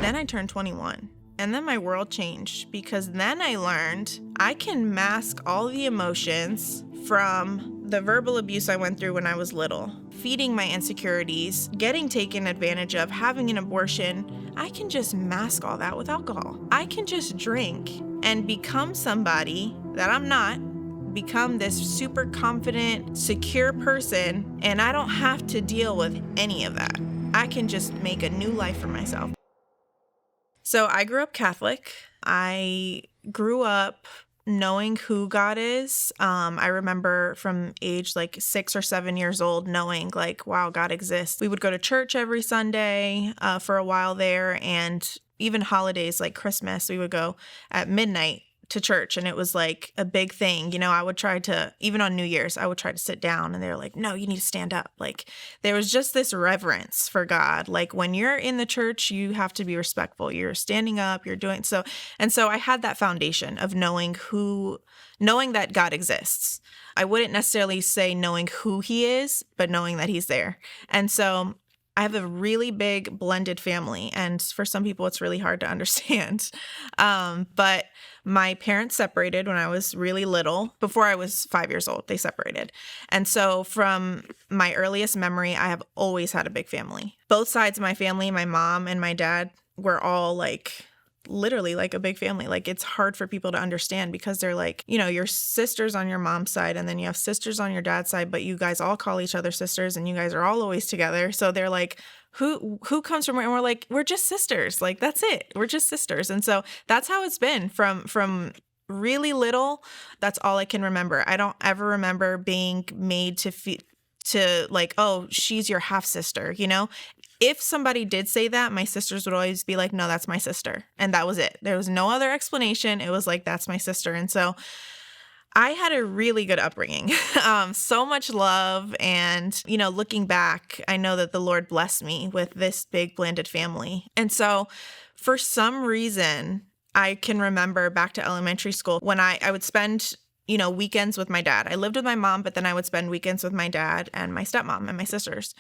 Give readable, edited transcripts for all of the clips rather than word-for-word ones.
then I turned 21. And then my world changed because then I learned I can mask all the emotions from the verbal abuse I went through when I was little, feeding my insecurities, getting taken advantage of, having an abortion. I can just mask all that with alcohol. I can just drink and become somebody that I'm not, become this super confident, secure person, and I don't have to deal with any of that. I can just make a new life for myself. So I grew up Catholic. I grew up knowing who God is. I remember from age like 6 or 7 years old knowing like, wow, God exists. We would go to church every Sunday for a while there, and even holidays like Christmas, we would go at midnight to church, and it was like a big thing. You know, I would try to, even on New Year's, I would try to sit down, and they were like, no, you need to stand up. Like there was just this reverence for God. Like when you're in the church, you have to be respectful. You're standing up, you're doing so. And so I had that foundation of knowing that God exists. I wouldn't necessarily say knowing who he is, but knowing that he's there. And so I have a really big blended family, and for some people, it's really hard to understand. But my parents separated when I was really little. Before I was 5 years old, they separated. And so from my earliest memory, I have always had a big family. Both sides of my family, my mom and my dad, were all like literally like a big family. Like it's hard for people to understand because they're like, you know, your sisters on your mom's side and then you have sisters on your dad's side, but you guys all call each other sisters and you guys are all always together. So they're like, who comes from where? And we're like, we're just sisters. Like that's it. We're just sisters. And so that's how it's been from really little. That's all I can remember. I don't ever remember being made to like, oh, she's your half sister, you know? If somebody did say that, my sisters would always be like, no, that's my sister. And that was it. There was no other explanation. It was like, that's my sister. And so I had a really good upbringing, so much love. And, you know, looking back, I know that the Lord blessed me with this big blended family. And so for some reason, I can remember back to elementary school when I would spend, you know, weekends with my dad. I lived with my mom, but then I would spend weekends with my dad and my stepmom and my sisters.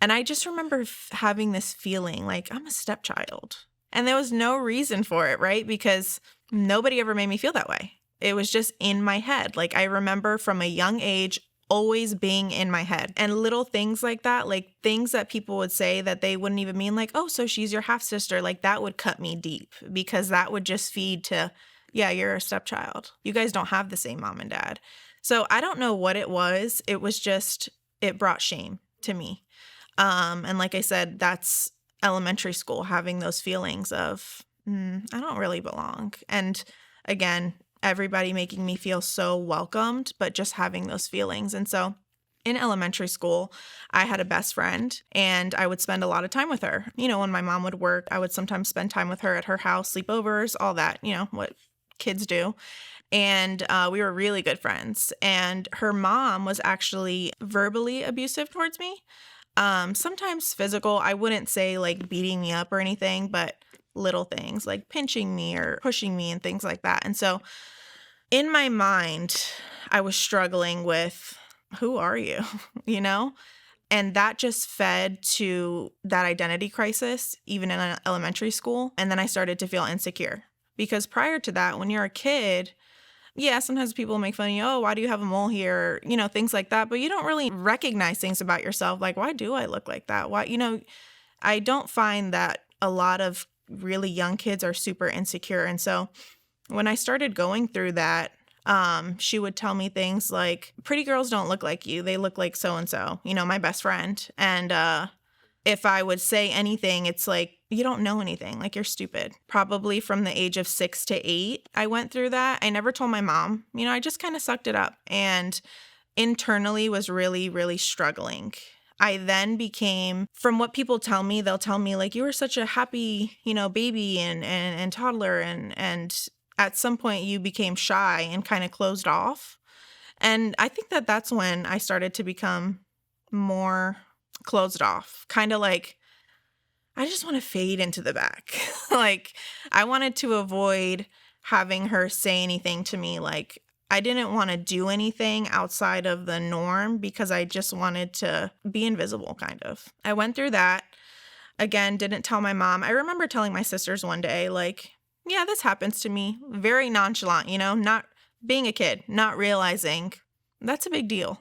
And I just remember having this feeling like I'm a stepchild. And there was no reason for it, right? Because nobody ever made me feel that way. It was just in my head. Like I remember from a young age always being in my head. And little things like that, like things that people would say that they wouldn't even mean, like, oh, so she's your half sister. Like that would cut me deep because that would just feed to, yeah, you're a stepchild. You guys don't have the same mom and dad. So I don't know what it was. It was just, it brought shame to me. And like I said, that's elementary school, having those feelings of, I don't really belong. And again, everybody making me feel so welcomed, but just having those feelings. And so in elementary school, I had a best friend and I would spend a lot of time with her. You know, when my mom would work, I would sometimes spend time with her at her house, sleepovers, all that, you know, what kids do. And we were really good friends. And her mom was actually verbally abusive towards me. Sometimes physical. I wouldn't say like beating me up or anything, but little things like pinching me or pushing me and things like that. And so in my mind, I was struggling with, who are you? You know? And that just fed to that identity crisis, even in elementary school. And then I started to feel insecure because prior to that, when you're a kid, yeah, sometimes people make fun of you. Oh, why do you have a mole here? You know, things like that. But you don't really recognize things about yourself. Like, why do I look like that? Why, you know, I don't find that a lot of really young kids are super insecure. And so when I started going through that, she would tell me things like, pretty girls don't look like you. They look like so-and-so, you know, my best friend. And if I would say anything, it's like, you don't know anything, like you're stupid. Probably from the age of 6 to 8, I went through that. I never told my mom, you know, I just kind of sucked it up and internally was really, really struggling. I then became, from what people tell me, they'll tell me like, you were such a happy, you know, baby and toddler. And at some point you became shy and kind of closed off. And I think that that's when I started to become more closed off, kind of like, I just want to fade into the back. Like I wanted to avoid having her say anything to me. Like I didn't want to do anything outside of the norm because I just wanted to be invisible kind of. I went through that. again, didn't tell my mom. I remember telling my sisters one day, like, yeah, this happens to me. Very nonchalant, not being a kid, not realizing that's a big deal.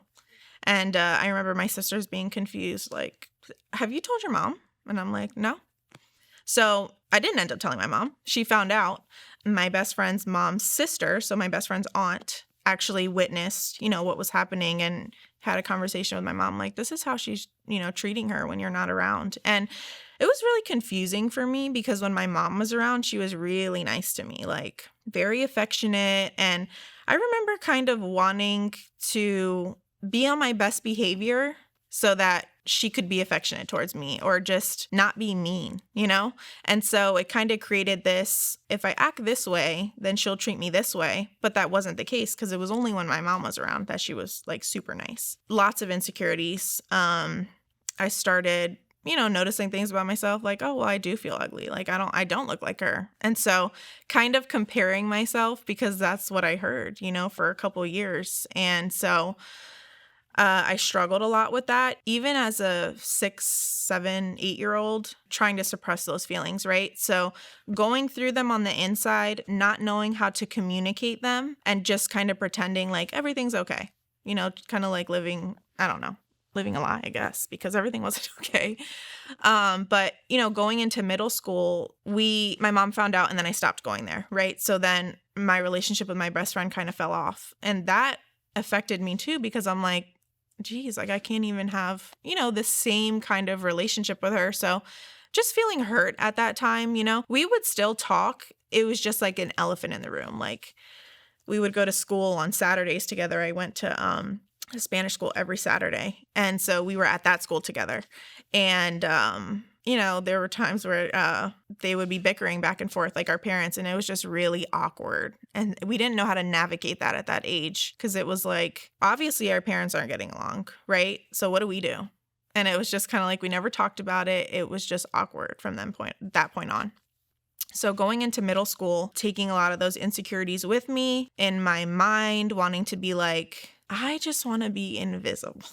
And I remember my sisters being confused, like, have you told your mom? And I'm like, no. So I didn't end up telling my mom. She found out. My best friend's mom's sister, so my best friend's aunt, actually witnessed, what was happening and had a conversation with my mom, like, this is how she's, treating her when you're not around. And it was really confusing for me because when my mom was around, she was really nice to me, like very affectionate. And I remember kind of wanting to be on my best behavior so that she could be affectionate towards me or just not be mean, And so it kind of created this, if I act this way, then she'll treat me this way. But that wasn't the case because it was only when my mom was around that she was like super nice. Lots of insecurities. I started, noticing things about myself like, oh, well, I do feel ugly. Like I don't look like her. And so kind of comparing myself because that's what I heard, for a couple years. And so I struggled a lot with that, even as a 6, 7, 8-year-old, trying to suppress those feelings, right? So going through them on the inside, not knowing how to communicate them, and just kind of pretending like everything's okay, kind of like living a lie, I guess, because everything wasn't okay. But, going into middle school, my mom found out and then I stopped going there, right? So then my relationship with my best friend kind of fell off. And that affected me too, because I'm like, geez, like I can't even have, the same kind of relationship with her. So just feeling hurt at that time, we would still talk. It was just like an elephant in the room. Like we would go to school on Saturdays together. I went to a Spanish school every Saturday. And so we were at that school together. And, there were times where they would be bickering back and forth like our parents. And it was just really awkward. And we didn't know how to navigate that at that age because it was like, obviously our parents aren't getting along, right? So what do we do? And it was just kind of like we never talked about it. It was just awkward from that point on. So going into middle school, taking a lot of those insecurities with me in my mind, wanting to be like, I just want to be invisible.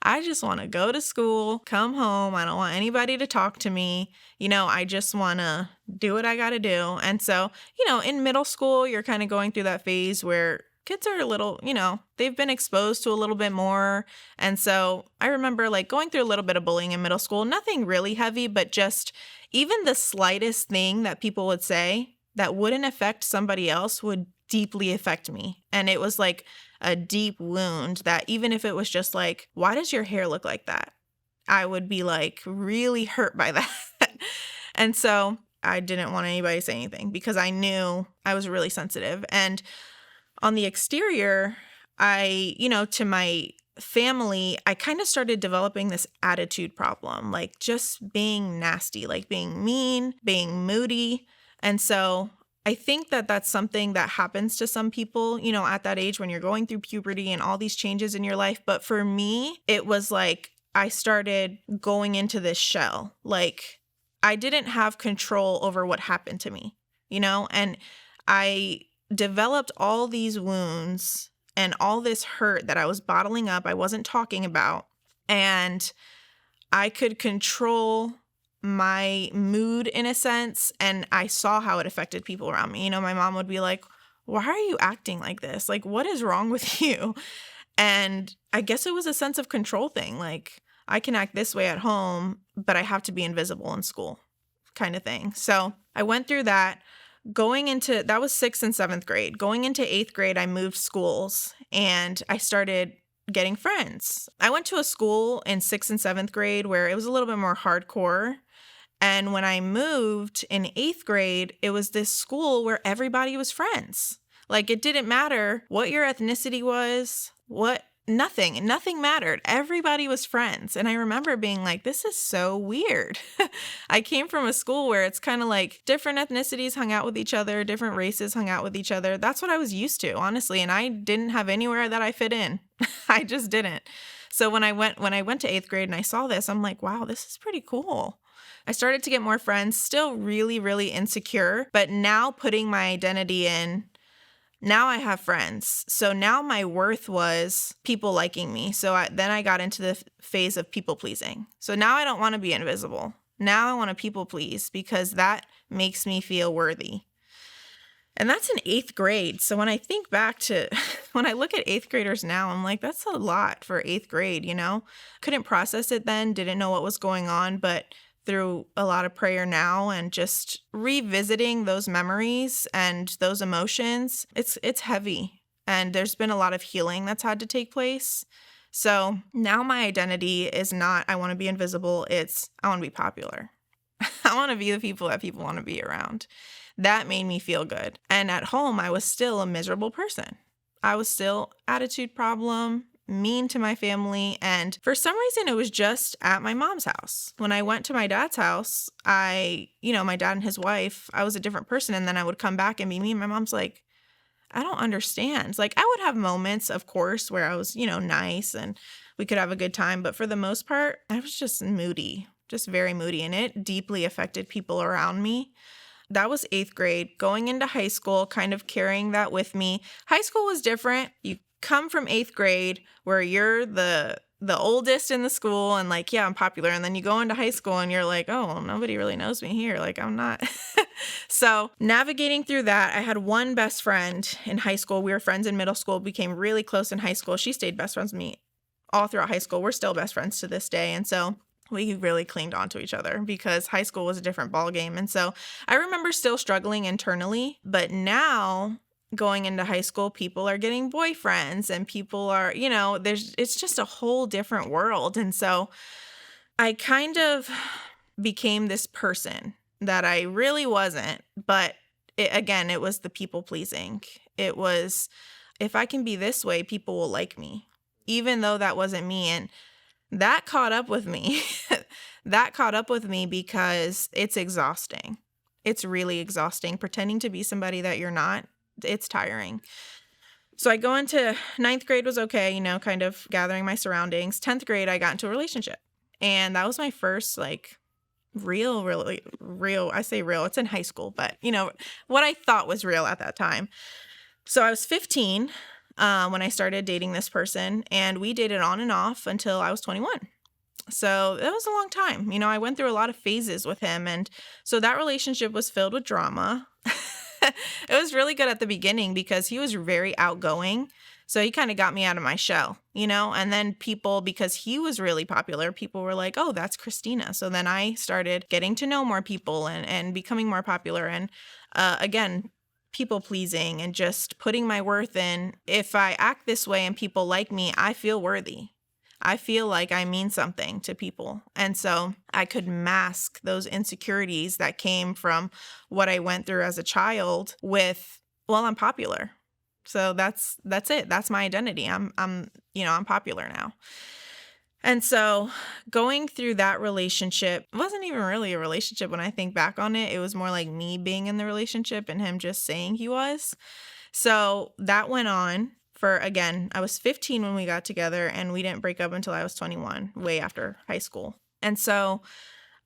I just want to go to school, come home. I don't want anybody to talk to me. I just want to do what I got to do. And so, in middle school, you're kind of going through that phase where kids are a little, they've been exposed to a little bit more. And so I remember like going through a little bit of bullying in middle school, nothing really heavy, but just even the slightest thing that people would say that wouldn't affect somebody else would deeply affect me. And it was like a deep wound that even if it was just like, why does your hair look like that? I would be like really hurt by that. And so I didn't want anybody to say anything because I knew I was really sensitive. And on the exterior, to my family, I kind of started developing this attitude problem, like just being nasty, like being mean, being moody. And so I think that that's something that happens to some people, at that age when you're going through puberty and all these changes in your life. But for me, it was like I started going into this shell. Like I didn't have control over what happened to me, and I developed all these wounds and all this hurt that I was bottling up, I wasn't talking about, and I could control my mood in a sense, and I saw how it affected people around me. My mom would be like, why are you acting like this? Like, what is wrong with you? And I guess it was a sense of control thing. Like, I can act this way at home, but I have to be invisible in school kind of thing. So I went through that. That was 6th and 7th grade. Going into 8th grade, I moved schools and I started getting friends. I went to a school in 6th and 7th grade where it was a little bit more hardcore. And when I moved in 8th grade, it was this school where everybody was friends. Like it didn't matter what your ethnicity was, nothing mattered. Everybody was friends. And I remember being like, this is so weird. I came from a school where it's kind of like different ethnicities hung out with each other, different races hung out with each other. That's what I was used to, honestly. And I didn't have anywhere that I fit in. I just didn't. So when I went to 8th grade and I saw this, I'm like, wow, this is pretty cool. I started to get more friends, still really, really insecure, but now putting my identity in, now I have friends. So now my worth was people liking me. So then I got into the phase of people pleasing. So now I don't want to be invisible. Now I want to people please because that makes me feel worthy. And that's in 8th grade. So when I think back to when I look at 8th graders now, I'm like, that's a lot for 8th grade, Couldn't process it then, didn't know what was going on, but through a lot of prayer now and just revisiting those memories and those emotions, it's heavy. And there's been a lot of healing that's had to take place. So now my identity is not I want to be invisible, it's I want to be popular. I want to be the people that people want to be around. That made me feel good. And at home, I was still a miserable person. I was still attitude problem, mean to my family. And for some reason, it was just at my mom's house. When I went to my dad's house, my dad and his wife, I was a different person. And then I would come back and be me. And my mom's like, I don't understand. Like, I would have moments, of course, where I was, nice and we could have a good time. But for the most part, I was just moody, just very moody. And it deeply affected people around me. That was 8th grade. Going into high school, kind of carrying that with me. High school was different. You come from 8th grade where you're the oldest in the school and like, yeah, I'm popular. And then you go into high school and you're like, oh, well, nobody really knows me here. Like, I'm not. So navigating through that, I had one best friend in high school. We were friends in middle school, became really close in high school. She stayed best friends with me all throughout high school. We're still best friends to this day. And so we really clinged on to each other because high school was a different ballgame. And so I remember still struggling internally, but now going into high school, people are getting boyfriends and people are, it's just a whole different world. And so I kind of became this person that I really wasn't, but it was the people pleasing. It was, if I can be this way, people will like me, even though that wasn't me. And that caught up with me. That caught up with me because it's exhausting. It's really exhausting. Pretending to be somebody that you're not, it's tiring. So I go into 9th grade was okay, kind of gathering my surroundings. 10th grade, I got into a relationship. And that was my first, really real. I say real, it's in high school, but, what I thought was real at that time. So I was 15 when I started dating this person, and we dated on and off until I was 21. So that was a long time. I went through a lot of phases with him. And so that relationship was filled with drama. It was really good at the beginning because he was very outgoing. So he kind of got me out of my shell, and then people, because he was really popular, people were like, oh, that's Christina. So then I started getting to know more people and becoming more popular. And again, people pleasing and just putting my worth in. If I act this way and people like me, I feel worthy. I feel like I mean something to people. And so I could mask those insecurities that came from what I went through as a child with, well, I'm popular. So that's it. That's my identity. I'm popular now. And so going through that relationship wasn't even really a relationship when I think back on it. It was more like me being in the relationship and him just saying he was. So that went on for, again, I was 15 when we got together and we didn't break up until I was 21, way after high school. And so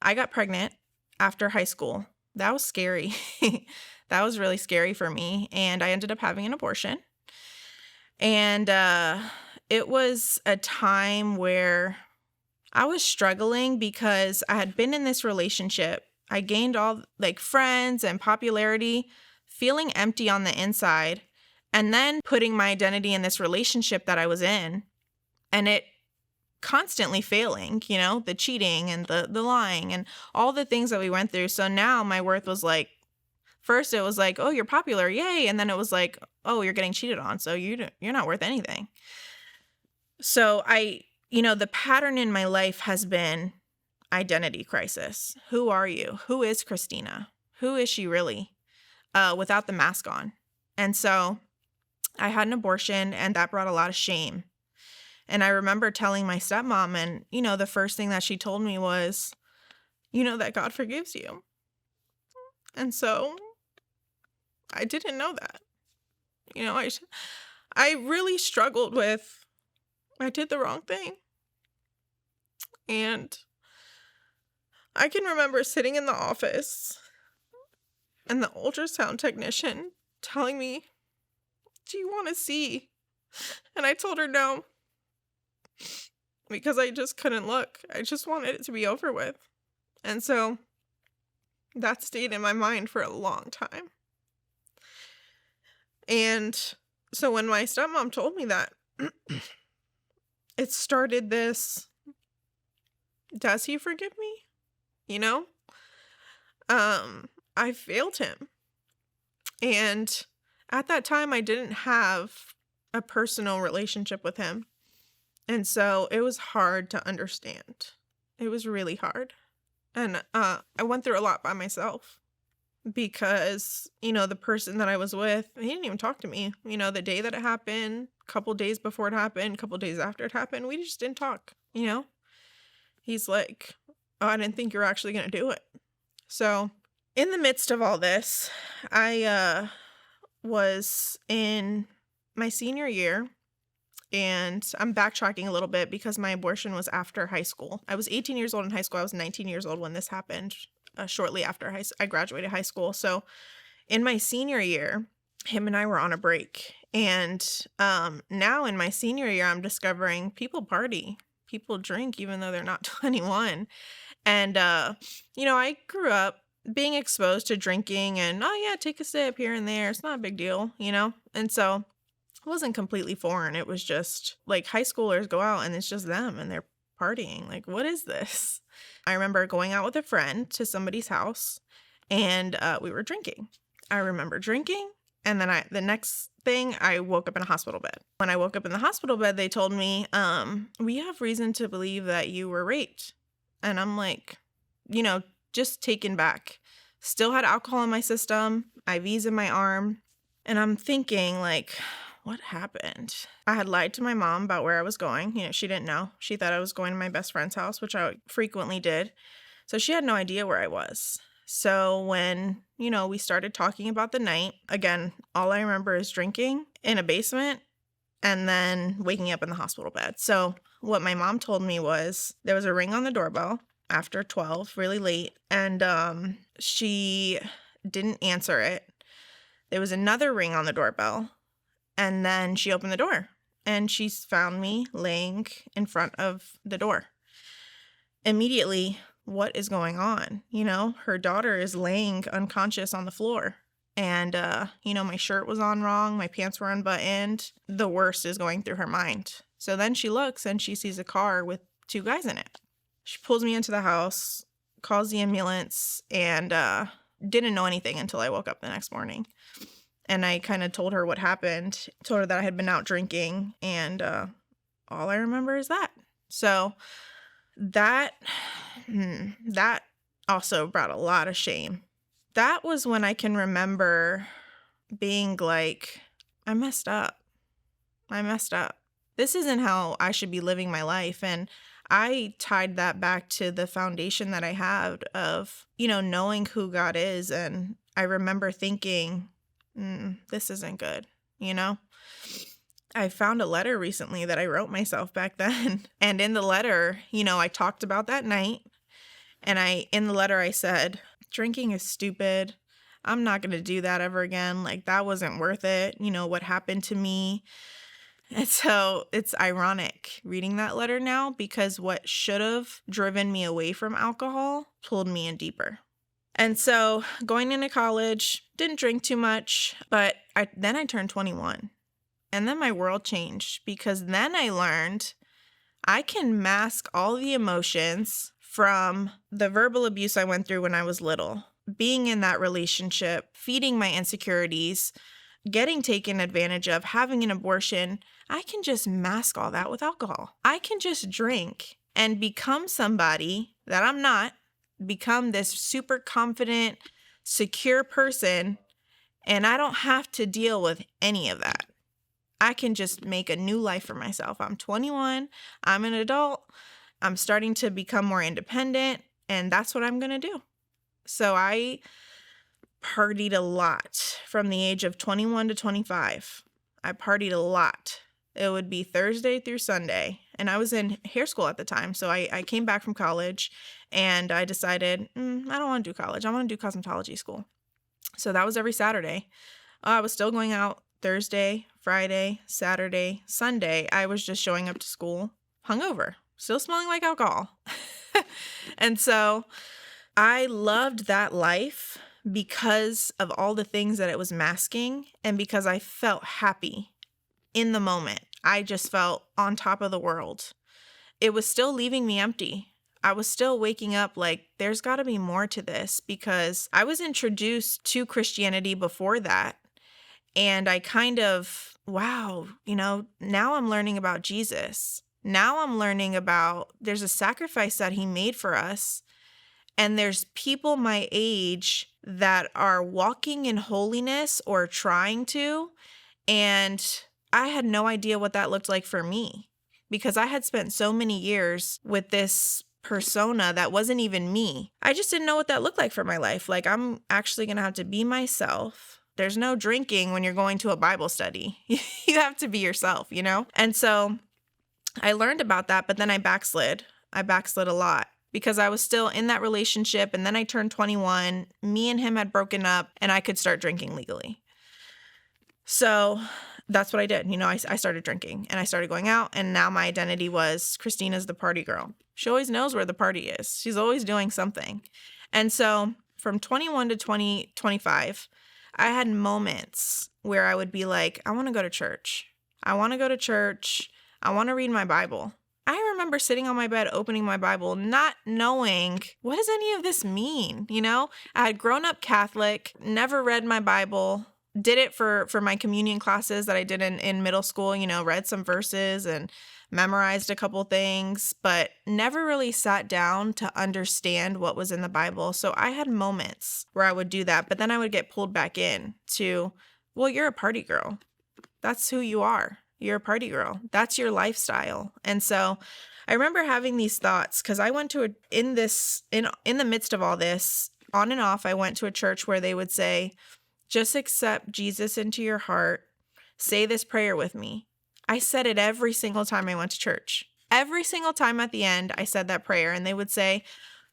I got pregnant after high school. That was scary. That was really scary for me. And I ended up having an abortion. And it was a time where I was struggling because I had been in this relationship. I gained all friends and popularity, feeling empty on the inside, and then putting my identity in this relationship that I was in, and it constantly failing, the cheating and the lying and all the things that we went through. So now my worth was first it was oh, you're popular, yay. And then it was oh, you're getting cheated on, so you're not worth anything. So the pattern in my life has been identity crisis. Who are you? Who is Christina? Who is she really? Without the mask on. And so I had an abortion, and that brought a lot of shame. And I remember telling my stepmom, and, the first thing that she told me was, that God forgives you. And so I didn't know that. I really struggled with, I did the wrong thing. And I can remember sitting in the office and the ultrasound technician telling me, do you want to see? And I told her no, because I just couldn't look. I just wanted it to be over with. And so that stayed in my mind for a long time. And so when my stepmom told me that, it started this, does he forgive me? You know? I failed him. And at that time, I didn't have a personal relationship with him. And so it was hard to understand. It was really hard. And I went through a lot by myself because, the person that I was with, he didn't even talk to me. The day that it happened, a couple days before it happened, a couple days after it happened, we just didn't talk, He's like, oh, I didn't think you were actually going to do it. So in the midst of all this, I was in my senior year, and I'm backtracking a little bit because my abortion was after high school. I was 18 years old in high school. I was 19 years old when this happened, shortly after I graduated high school. So in my senior year, him and I were on a break. And now in my senior year, I'm discovering people party. People drink even though they're not 21. And, I grew up being exposed to drinking and, oh yeah, take a sip here and there. It's not a big deal, And so it wasn't completely foreign. It was just like high schoolers go out and it's just them and they're partying. Like, what is this? I remember going out with a friend to somebody's house and we were drinking. I remember drinking. And then the next thing, I woke up in a hospital bed. When I woke up in the hospital bed, they told me, we have reason to believe that you were raped. And I'm like, just taken back. Still had alcohol in my system, IVs in my arm. And I'm thinking, like, what happened? I had lied to my mom about where I was going. She didn't know. She thought I was going to my best friend's house, which I frequently did. So she had no idea where I was. So when, we started talking about the night, again, all I remember is drinking in a basement and then waking up in the hospital bed. So what my mom told me was there was a ring on the doorbell after 12, really late, and she didn't answer it. There was another ring on the doorbell, and then she opened the door, and she found me laying in front of the door. Immediately, what is going on? Her daughter is laying unconscious on the floor. And, my shirt was on wrong. My pants were unbuttoned. The worst is going through her mind. So then she looks and she sees a car with two guys in it. She pulls me into the house, calls the ambulance, and didn't know anything until I woke up the next morning. And I kind of told her what happened, told her that I had been out drinking, and all I remember is that. So that also brought a lot of shame. That was when I can remember being like, I messed up. This isn't how I should be living my life. And I tied that back to the foundation that I had of, knowing who God is. And I remember thinking, this isn't good, I found a letter recently that I wrote myself back then. And in the letter, I talked about that night. And in the letter I said, drinking is stupid. I'm not going to do that ever again. Like, that wasn't worth it. What happened to me. And so it's ironic reading that letter now because what should have driven me away from alcohol pulled me in deeper. And so going into college, didn't drink too much, but then I turned 21. And then my world changed because then I learned I can mask all the emotions from the verbal abuse I went through when I was little, being in that relationship, feeding my insecurities, getting taken advantage of, having an abortion. I can just mask all that with alcohol. I can just drink and become somebody that I'm not, become this super confident, secure person, and I don't have to deal with any of that. I can just make a new life for myself. I'm 21, I'm an adult, I'm starting to become more independent, and that's what I'm going to do. So I partied a lot from the age of 21 to 25. I partied a lot. It would be Thursday through Sunday, and I was in hair school at the time. So I came back from college, and I decided, I don't want to do college. I want to do cosmetology school. So that was every Saturday. I was still going out Thursday, Friday, Saturday, Sunday. I was just showing up to school hungover, still smelling like alcohol. And so I loved that life because of all the things that it was masking and because I felt happy in the moment. I just felt on top of the world. It was still leaving me empty. I was still waking up like, there's got to be more to this, because I was introduced to Christianity before that. And I kind of, wow, now I'm learning about Jesus. Now I'm learning about there's a sacrifice that he made for us. And there's people my age that are walking in holiness or trying to. And I had no idea what that looked like for me, because I had spent so many years with this persona that wasn't even me. I just didn't know what that looked like for my life. Like, I'm actually going to have to be myself. There's no drinking when you're going to a Bible study. You have to be yourself, And so I learned about that, but then I backslid. I backslid a lot because I was still in that relationship. And then I turned 21. Me and him had broken up and I could start drinking legally. So that's what I did. I started drinking and I started going out, and now my identity was Christina's the party girl. She always knows where the party is. She's always doing something. And so from 21 to 25, I had moments where I would be like, I want to go to church. I want to go to church. I want to read my Bible. I remember sitting on my bed, opening my Bible, not knowing, what does any of this mean? I had grown up Catholic, never read my Bible, did it for my communion classes that I did in middle school, read some verses and memorized a couple things, but never really sat down to understand what was in the Bible. So I had moments where I would do that, but then I would get pulled back in to, well, you're a party girl. That's who you are. You're a party girl. That's your lifestyle. And so I remember having these thoughts because I went to in the midst of all this, on and off, I went to a church where they would say, just accept Jesus into your heart. Say this prayer with me. I said it every single time I went to church. Every single time at the end, I said that prayer, and they would say,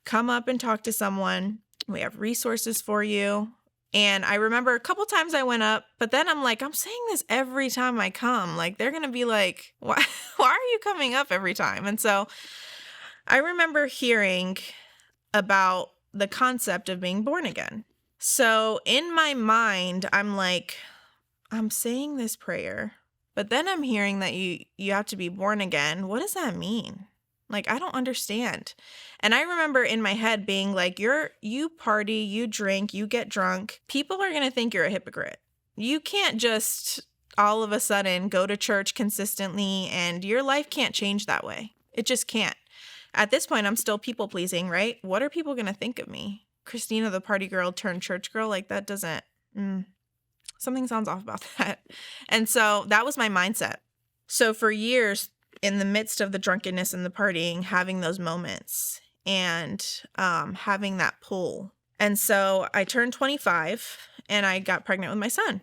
come up and talk to someone. We have resources for you. And I remember a couple times I went up, but then I'm like, I'm saying this every time I come. Like, they're going to be like, why are you coming up every time? And so I remember hearing about the concept of being born again. So in my mind, I'm like, I'm saying this prayer, but then I'm hearing that you have to be born again. What does that mean? Like, I don't understand. And I remember in my head being like, you party, you drink, you get drunk. People are going to think you're a hypocrite. You can't just all of a sudden go to church consistently, and your life can't change that way. It just can't. At this point, I'm still people pleasing, right? What are people going to think of me? Christina, the party girl turned church girl? Like, that doesn't, something sounds off about that. And so that was my mindset. So for years, in the midst of the drunkenness and the partying, having those moments and having that pull. And so I turned 25 and I got pregnant with my son.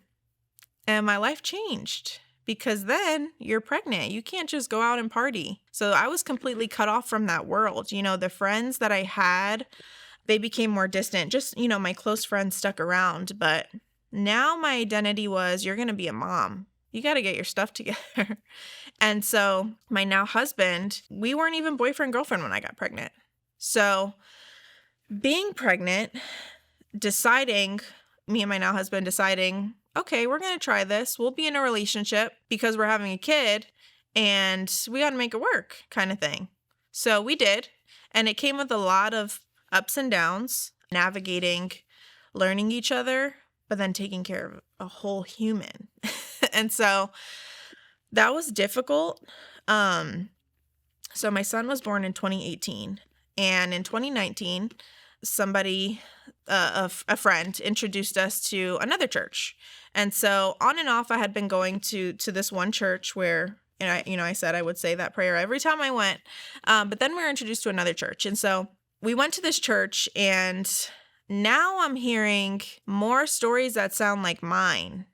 And my life changed because then you're pregnant. You can't just go out and party. So I was completely cut off from that world. The friends that I had, they became more distant. Just, my close friends stuck around. But now my identity was, you're going to be a mom. You got to get your stuff together. And so my now husband, we weren't even boyfriend, girlfriend when I got pregnant. So being pregnant, me and my now husband deciding, okay, we're going to try this. We'll be in a relationship because we're having a kid and we got to make it work kind of thing. So we did. And it came with a lot of ups and downs, navigating, learning each other, but then taking care of a whole human. And so that was difficult. So my son was born in 2018, and in 2019, somebody, a friend, introduced us to another church. And so on and off, I had been going to this one church where, I said I would say that prayer every time I went. But then we were introduced to another church. And so we went to this church, and now I'm hearing more stories that sound like mine,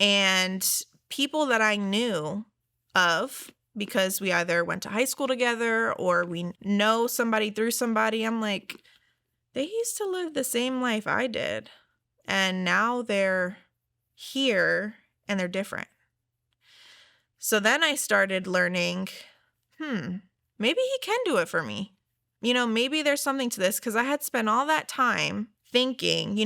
and people that I knew of because we either went to high school together or we know somebody through somebody. I'm like, they used to live the same life I did, and now they're here and they're different. So then I started learning, maybe he can do it for me. maybe there's something to this, because I had spent all that time thinking,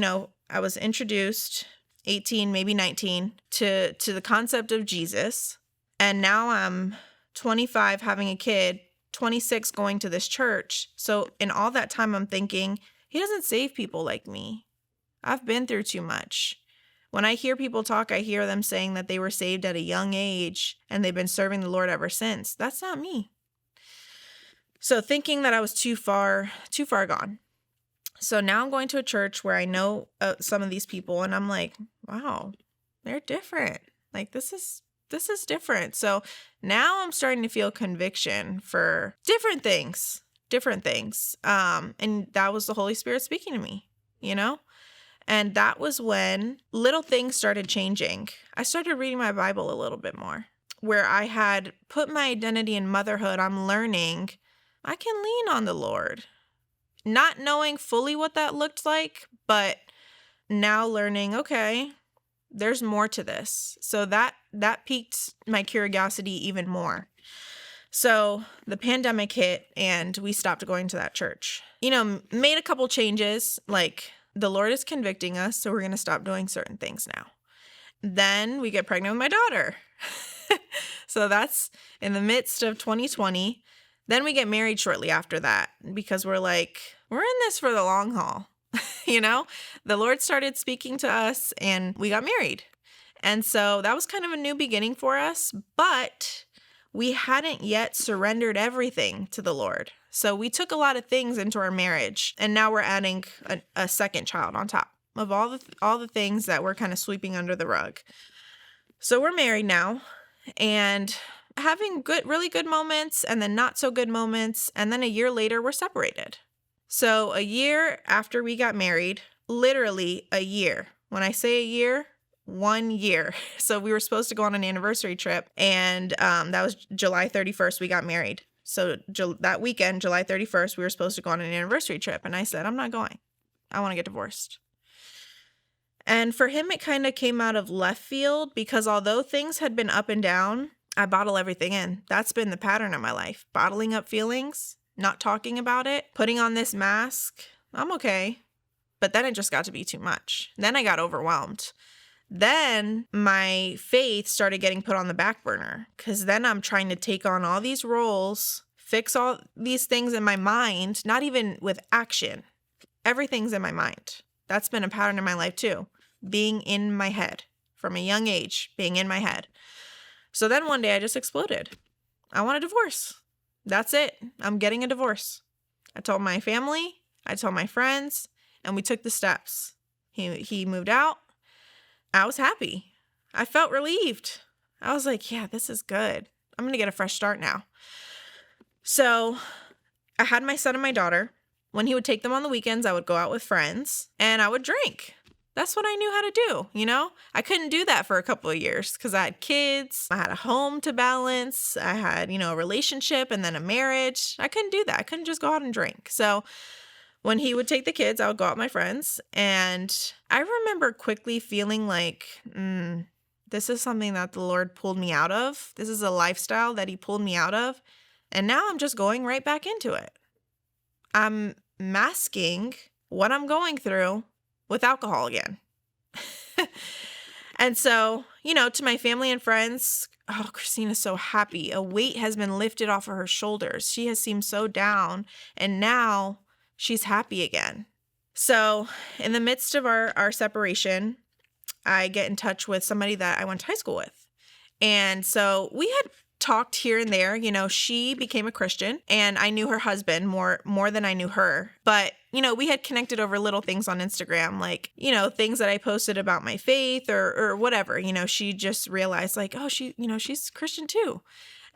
I was introduced 18, maybe 19 to the concept of Jesus. And now I'm 25 having a kid, 26 going to this church. So in all that time, I'm thinking, he doesn't save people like me. I've been through too much. When I hear people talk, I hear them saying that they were saved at a young age and they've been serving the Lord ever since. That's not me. So thinking that I was too far gone. So now I'm going to a church where I know some of these people, and I'm like, wow, they're different. Like, this is different. So now I'm starting to feel conviction for different things. And that was the Holy Spirit speaking to me, And that was when little things started changing. I started reading my Bible a little bit more, where I had put my identity in motherhood. I'm learning I can lean on the Lord. Not knowing fully what that looked like, but now learning, okay, there's more to this. So that piqued my curiosity even more. So the pandemic hit and we stopped going to that church. Made a couple changes, like the Lord is convicting us, so we're going to stop doing certain things now. Then we get pregnant with my daughter. So that's in the midst of 2020. Then we get married shortly after that because we're like, we're in this for the long haul. The Lord started speaking to us and we got married. And so that was kind of a new beginning for us, but we hadn't yet surrendered everything to the Lord. So we took a lot of things into our marriage, and now we're adding a second child on top of all the things that we're kind of sweeping under the rug. So we're married now and having really good moments and then not so good moments. And then a year later, we're separated. So a year after we got married, literally a year. When I say a year, 1 year. So we were supposed to go on an anniversary trip, and that was July 31st, we got married. So that weekend, July 31st, we were supposed to go on an anniversary trip. And I said, I'm not going. I want to get divorced. And for him, it kind of came out of left field because although things had been up and down, I bottle everything in. That's been the pattern of my life. Bottling up feelings, not talking about it, putting on this mask. I'm okay. But then it just got to be too much. Then I got overwhelmed. Then my faith started getting put on the back burner because then I'm trying to take on all these roles, fix all these things in my mind, not even with action. Everything's in my mind. That's been a pattern in my life too. Being in my head from a young age, being in my head. So then one day I just exploded. I want a divorce. That's it. I'm getting a divorce. I told my family, I told my friends, and we took the steps. He moved out. I was happy. I felt relieved. I was like, yeah, this is good. I'm going to get a fresh start now. So I had my son and my daughter. When he would take them on the weekends, I would go out with friends and I would drink. That's what I knew how to do, I couldn't do that for a couple of years because I had kids. I had a home to balance. I had, a relationship and then a marriage. I couldn't do that. I couldn't just go out and drink. So when he would take the kids, I would go out with my friends. And I remember quickly feeling like, this is something that the Lord pulled me out of. This is a lifestyle that he pulled me out of. And now I'm just going right back into it. I'm masking what I'm going through with alcohol again. And so, to my family and friends, oh, Christina's so happy. A weight has been lifted off of her shoulders. She has seemed so down, and now she's happy again. So in the midst of our separation, I get in touch with somebody that I went to high school with. And so we had talked here and there. She became a Christian and I knew her husband more than I knew her. But, we had connected over little things on Instagram, like, things that I posted about my faith or whatever. She just realized like, oh, she's Christian too.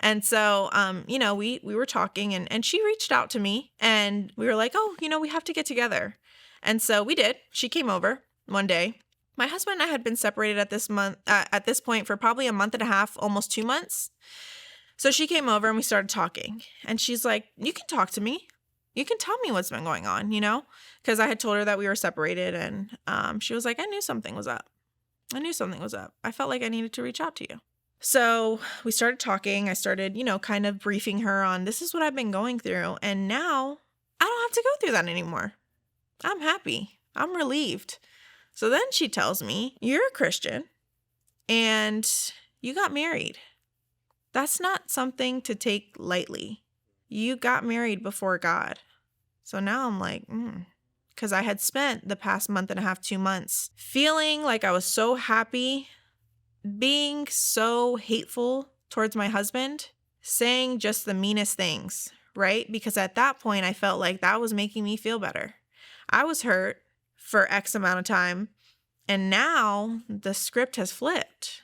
And so, we were talking and she reached out to me and we were like, oh, we have to get together. And so we did. She came over one day. My husband and I had been separated at this point for probably a month and a half, almost 2 months. So she came over and we started talking and she's like, you can talk to me. You can tell me what's been going on, because I had told her that we were separated and she was like, I knew something was up. I felt like I needed to reach out to you. So we started talking. I started, kind of briefing her on this is what I've been going through. And now I don't have to go through that anymore. I'm happy. I'm relieved. So then she tells me, you're a Christian and you got married. That's not something to take lightly. You got married before God. So now I'm like, because I had spent the past month and a half, 2 months, feeling like I was so happy, being so hateful towards my husband, saying just the meanest things, right? Because at that point, I felt like that was making me feel better. I was hurt for X amount of time, and now the script has flipped.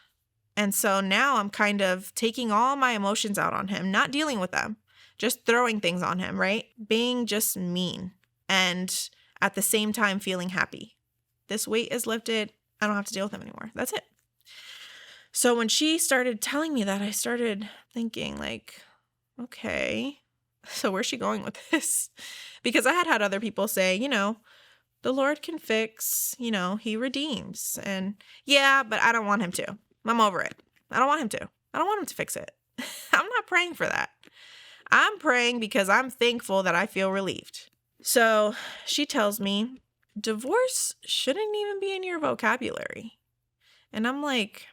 And so now I'm kind of taking all my emotions out on him, not dealing with them, just throwing things on him, right? Being just mean and at the same time feeling happy. This weight is lifted. I don't have to deal with him anymore. That's it. So when she started telling me that, I started thinking like, okay, so where's she going with this? Because I had other people say, the Lord can fix, he redeems. And yeah, but I don't want him to. I'm over it. I don't want him to. I don't want him to fix it. I'm not praying for that. I'm praying because I'm thankful that I feel relieved. So she tells me, divorce shouldn't even be in your vocabulary. And I'm like,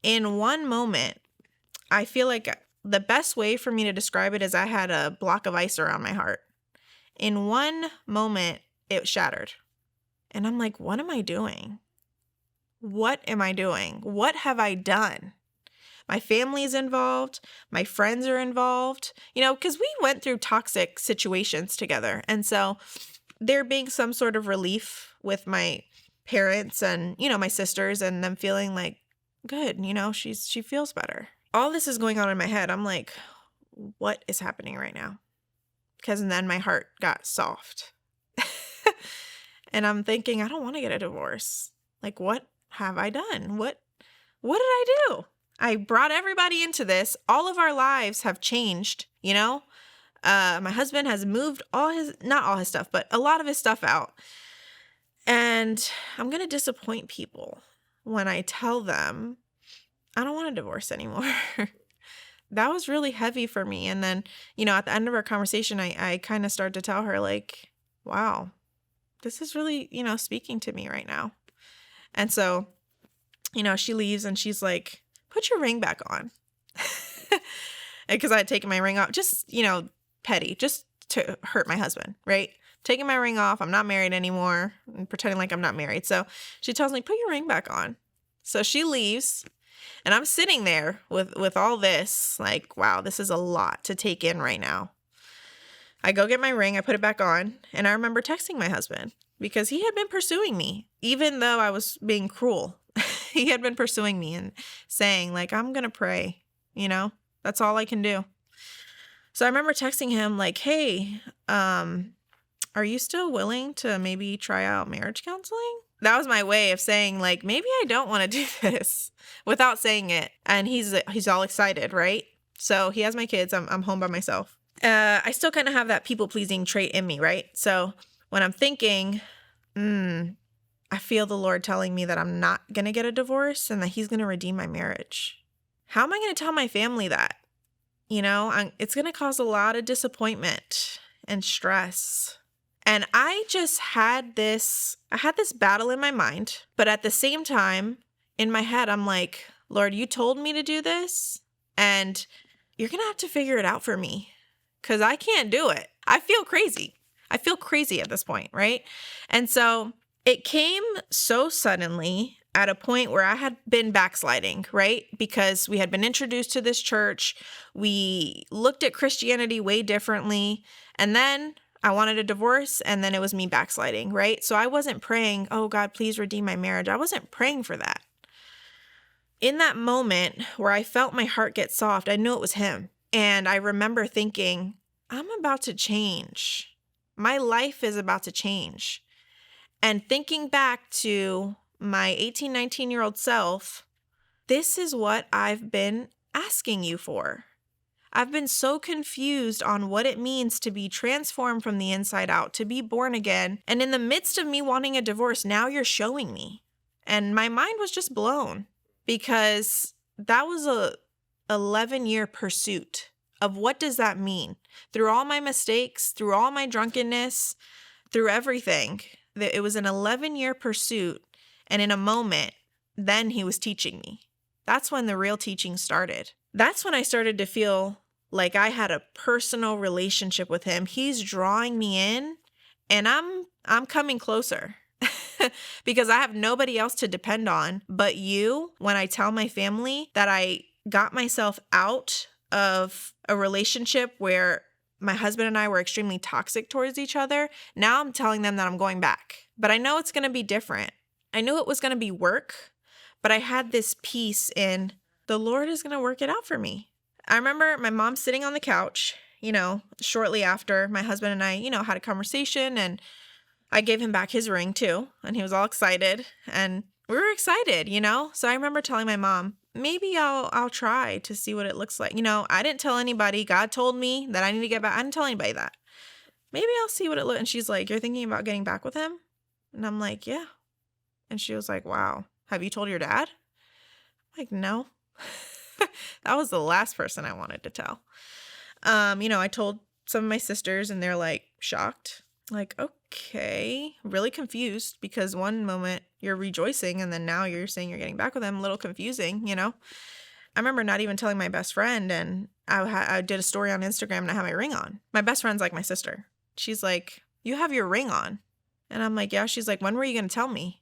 In one moment, I feel like the best way for me to describe it is I had a block of ice around my heart. In one moment, it shattered. And I'm like, what am I doing? What am I doing? What have I done? My family's involved. My friends are involved. Because we went through toxic situations together. And so there being some sort of relief with my parents and, my sisters and them feeling like, good, she feels better. All this is going on in my head. I'm like, what is happening right now? Because then my heart got soft. And I'm thinking, I don't want to get a divorce. Like, what have I done? What did I do? I brought everybody into this. All of our lives have changed, My husband has moved not all his stuff, but a lot of his stuff out. And I'm going to disappoint people when I tell them I don't want a divorce anymore. That was really heavy for me. And then, at the end of our conversation, I kind of started to tell her like, wow, this is really, speaking to me right now. And so, she leaves and she's like, put your ring back on. Because I had taken my ring off, just, petty, just to hurt my husband, right? Taking my ring off. I'm not married anymore and pretending like I'm not married. So she tells me, put your ring back on. So she leaves and I'm sitting there with all this like, wow, this is a lot to take in right now. I go get my ring. I put it back on. And I remember texting my husband because he had been pursuing me, even though I was being cruel. He had been pursuing me and saying like, I'm going to pray, that's all I can do. So I remember texting him like, hey, are you still willing to maybe try out marriage counseling? That was my way of saying like, maybe I don't want to do this without saying it. And he's all excited, right? So he has my kids. I'm home by myself. I still kind of have that people pleasing trait in me, right? So when I'm thinking, I feel the Lord telling me that I'm not going to get a divorce and that he's going to redeem my marriage. How am I going to tell my family that? It's going to cause a lot of disappointment and stress. And I just had this battle in my mind, but at the same time, in my head, I'm like, Lord, you told me to do this and you're going to have to figure it out for me because I can't do it. I feel crazy. At this point, right? And so it came so suddenly at a point where I had been backsliding, right? Because we had been introduced to this church. We looked at Christianity way differently. And then I wanted a divorce and then it was me backsliding, right? So I wasn't praying, oh God, please redeem my marriage. I wasn't praying for that. In that moment where I felt my heart get soft, I knew it was him. And I remember thinking, I'm about to change. My life is about to change. And thinking back to my 18, 19-year-old self, this is what I've been asking you for. I've been so confused on what it means to be transformed from the inside out, to be born again. And in the midst of me wanting a divorce, now you're showing me. And my mind was just blown because that was a 11-year pursuit of what does that mean? Through all my mistakes, through all my drunkenness, through everything, it was an 11-year pursuit. And in a moment, then he was teaching me. That's when the real teaching started. That's when I started to feel like I had a personal relationship with him. He's drawing me in, and I'm coming closer because I have nobody else to depend on but you. When I tell my family that I got myself out of a relationship where my husband and I were extremely toxic towards each other, now I'm telling them that I'm going back. But I know it's going to be different. I knew it was going to be work, but I had this peace in the Lord is going to work it out for me. I remember my mom sitting on the couch, shortly after my husband and I, had a conversation, and I gave him back his ring too. And he was all excited, and we were excited, So I remember telling my mom, maybe I'll try to see what it looks like. I didn't tell anybody. God told me that I need to get back. I didn't tell anybody that. Maybe I'll see what it looks. And she's like, you're thinking about getting back with him? And I'm like, yeah. And she was like, wow, have you told your dad? I'm like, no. That was the last person I wanted to tell. I told some of my sisters, and they're like shocked. Like, okay, really confused, because one moment you're rejoicing and then now you're saying you're getting back with him. A little confusing, I remember not even telling my best friend, and I did a story on Instagram and I had my ring on. My best friend's like my sister. She's like, you have your ring on. And I'm like, yeah. She's like, when were you going to tell me?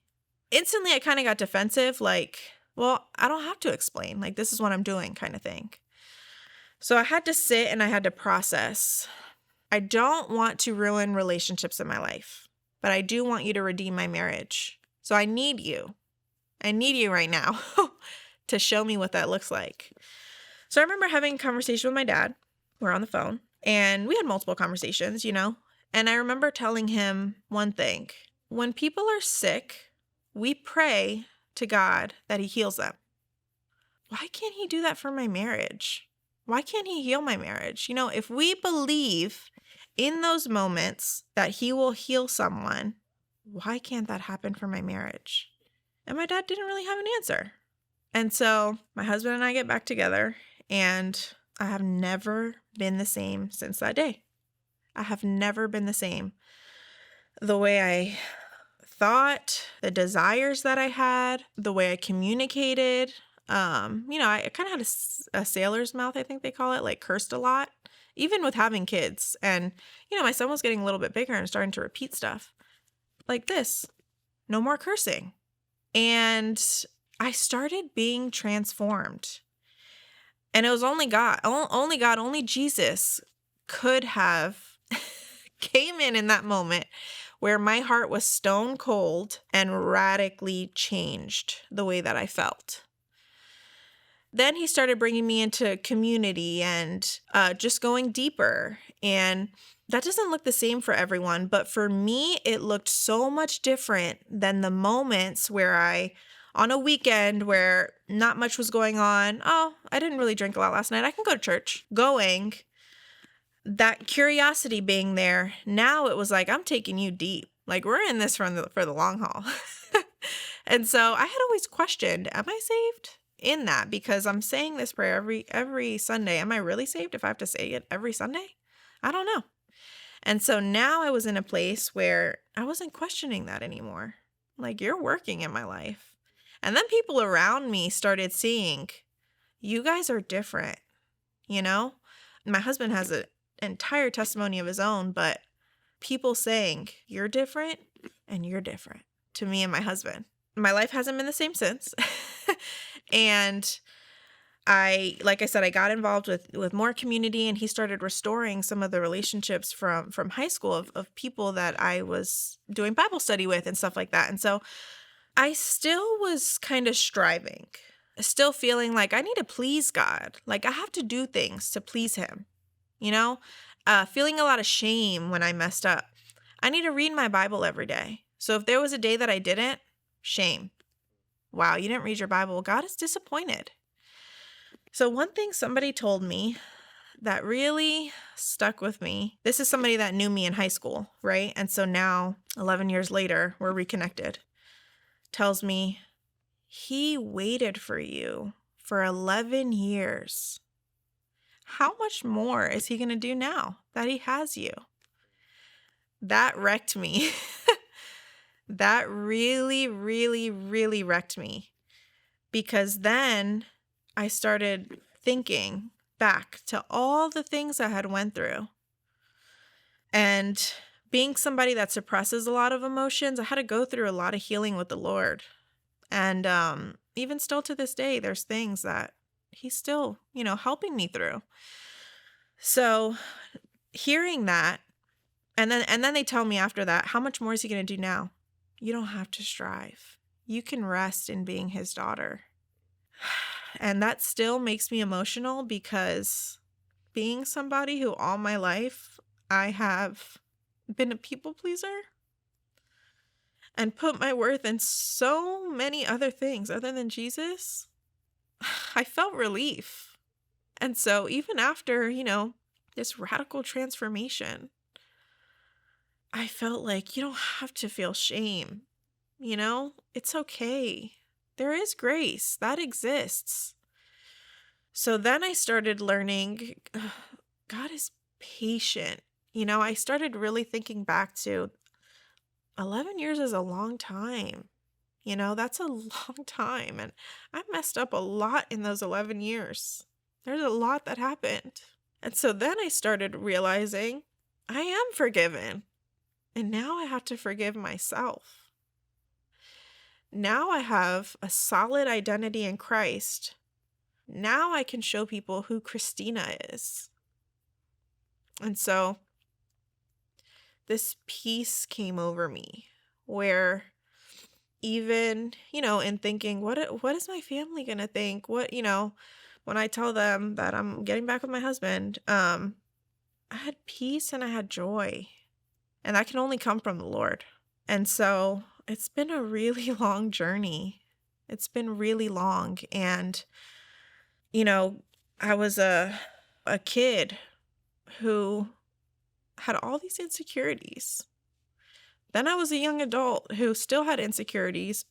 Instantly, I kind of got defensive, like, well, I don't have to explain. Like, this is what I'm doing kind of thing. So I had to sit and I had to process. I don't want to ruin relationships in my life, but I do want you to redeem my marriage. So I need you. I need you right now to show me what that looks like. So I remember having a conversation with my dad. We're on the phone, and we had multiple conversations, And I remember telling him one thing. When people are sick, we pray to God that he heals them. Why can't he do that for my marriage? Why can't he heal my marriage? If we believe in those moments that he will heal someone, why can't that happen for my marriage? And my dad didn't really have an answer. And so my husband and I get back together, and I have never been the same since that day. I have never been the same. The way I thought, the desires that I had, the way I communicated. I kind of had a sailor's mouth, I think they call it, like cursed a lot, even with having kids. And, my son was getting a little bit bigger and starting to repeat stuff like this. No more cursing. And I started being transformed. And it was only God, only Jesus could have came in that moment where my heart was stone cold and radically changed the way that I felt. Then he started bringing me into community and just going deeper. And that doesn't look the same for everyone, but for me, it looked so much different than the moments where on a weekend where not much was going on. Oh, I didn't really drink a lot last night. I can go to church. Going, that curiosity being there. Now it was like, I'm taking you deep. Like, we're in this for the long haul. And so I had always questioned, am I saved? In that, because I'm saying this prayer every Sunday. Am I really saved if I have to say it every Sunday? I don't know. And so now I was in a place where I wasn't questioning that anymore. Like, you're working in my life. And then people around me started seeing, you guys are different, My husband has an entire testimony of his own, but people saying, you're different and you're different to me and my husband. My life hasn't been the same since. And like I said, I got involved with more community, and he started restoring some of the relationships from high school of people that I was doing Bible study with and stuff like that. And so I still was kind of striving, still feeling like I need to please God. Like, I have to do things to please him, feeling a lot of shame when I messed up. I need to read my Bible every day. So if there was a day that I didn't, shame. Wow, you didn't read your Bible. God is disappointed. So one thing somebody told me that really stuck with me, this is somebody that knew me in high school, right? And so now, 11 years later, we're reconnected, tells me, he waited for you for 11 years. how much more is he going to do now that he has you? That wrecked me. That really, really, really wrecked me. Because then I started thinking back to all the things I had went through. And being somebody that suppresses a lot of emotions, I had to go through a lot of healing with the Lord. And even still to this day, there's things that he's still, helping me through. So hearing that, and then they tell me after that, how much more is he going to do now? You don't have to strive. You can rest in being his daughter. And that still makes me emotional because being somebody who all my life I have been a people pleaser and put my worth in so many other things other than Jesus, I felt relief. And so even after, this radical transformation, I felt like you don't have to feel shame. It's okay. There is grace that exists. So then I started learning God is patient. I started really thinking back to 11 years is a long time. That's a long time. And I messed up a lot in those 11 years. There's a lot that happened. And so then I started realizing I am forgiven. And now I have to forgive myself. Now I have a solid identity in Christ. Now I can show people who Christina is. And so this peace came over me where even, in thinking, what is my family going to think? When I tell them that I'm getting back with my husband, I had peace and I had joy. And that can only come from the Lord. And so it's been a really long journey. It's been really long. And, I was a kid who had all these insecurities. Then I was a young adult who still had insecurities,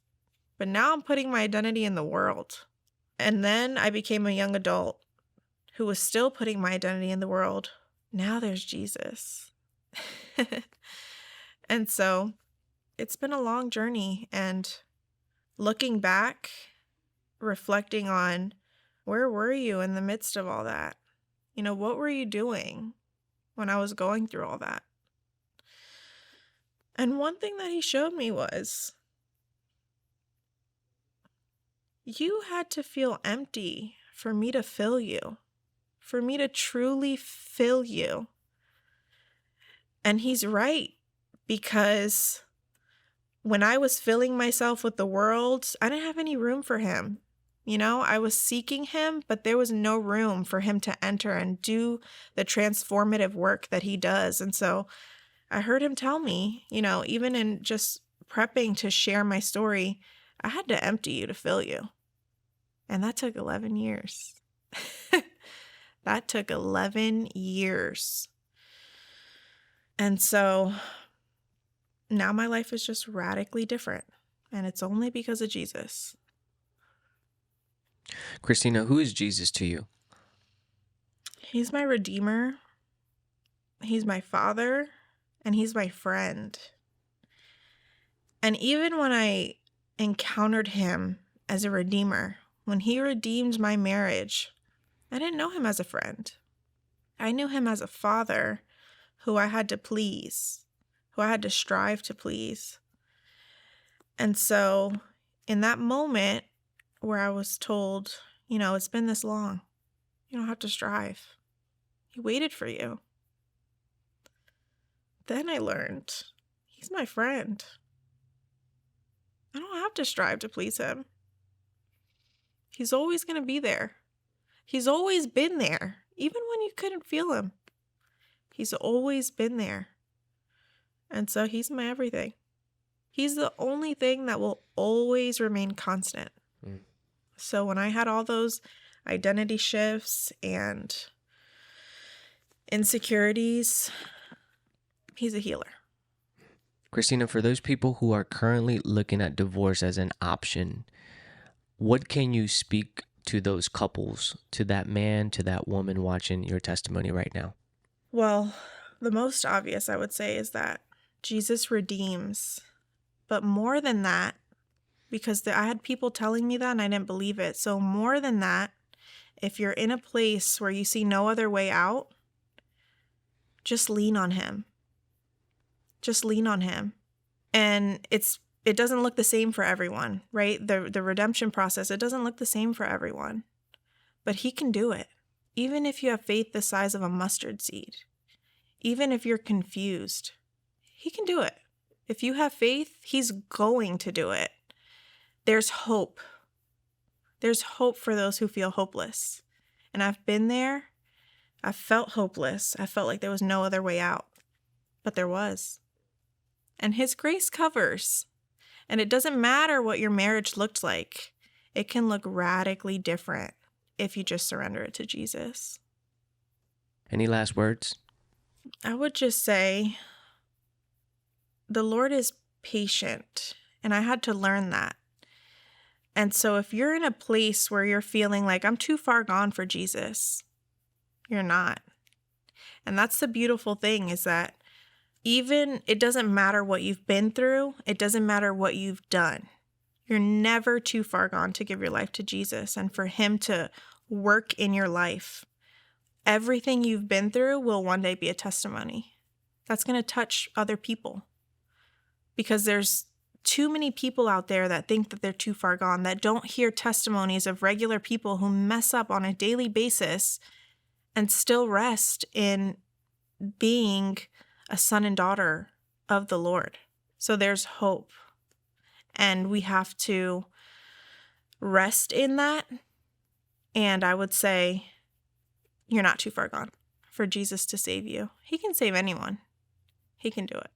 but now I'm putting my identity in the world. And then I became a young adult who was still putting my identity in the world. Now there's Jesus. And so it's been a long journey, and looking back, reflecting on where were you in the midst of all that? What were you doing when I was going through all that? And one thing that he showed me was you had to feel empty for me to fill you, for me to truly fill you. And he's right, because when I was filling myself with the world, I didn't have any room for him. I was seeking him, but there was no room for him to enter and do the transformative work that he does. And so I heard him tell me, even in just prepping to share my story, I had to empty you to fill you. And that took 11 years. That took 11 years. And so now my life is just radically different. And it's only because of Jesus. Christina, who is Jesus to you? He's my Redeemer. He's my Father. And he's my friend. And even when I encountered him as a Redeemer, when he redeemed my marriage, I didn't know him as a friend. I knew him as a father who I had to please, who I had to strive to please. And so in that moment where I was told, it's been this long, you don't have to strive. He waited for you. Then I learned he's my friend. I don't have to strive to please him. He's always going to be there. He's always been there, even when you couldn't feel him. He's always been there. And so he's my everything. He's the only thing that will always remain constant. So when I had all those identity shifts and insecurities, he's a healer. Christina, for those people who are currently looking at divorce as an option, what can you speak to those couples, to that man, to that woman watching your testimony right now? Well, the most obvious I would say is that Jesus redeems. But more than that, because I had people telling me that and I didn't believe it. So more than that, if you're in a place where you see no other way out, just lean on him. Just lean on him. And it doesn't look the same for everyone, right? The redemption process, it doesn't look the same for everyone. But he can do it. Even if you have faith the size of a mustard seed, even if you're confused, he can do it. If you have faith, he's going to do it. There's hope. There's hope for those who feel hopeless. And I've been there. I felt hopeless. I felt like there was no other way out. But there was. And his grace covers. And it doesn't matter what your marriage looked like. It can look radically different if you just surrender it to Jesus. Any last words? I would just say the Lord is patient. And I had to learn that. And so if you're in a place where you're feeling like I'm too far gone for Jesus, you're not. And that's the beautiful thing, is that even it doesn't matter what you've been through. It doesn't matter what you've done. You're never too far gone to give your life to Jesus and for him to work in your life. Everything you've been through will one day be a testimony. That's going to touch other people, because there's too many people out there that think that they're too far gone, that don't hear testimonies of regular people who mess up on a daily basis and still rest in being a son and daughter of the Lord. So there's hope. And we have to rest in that. And I would say you're not too far gone for Jesus to save you. He can save anyone. He can do it.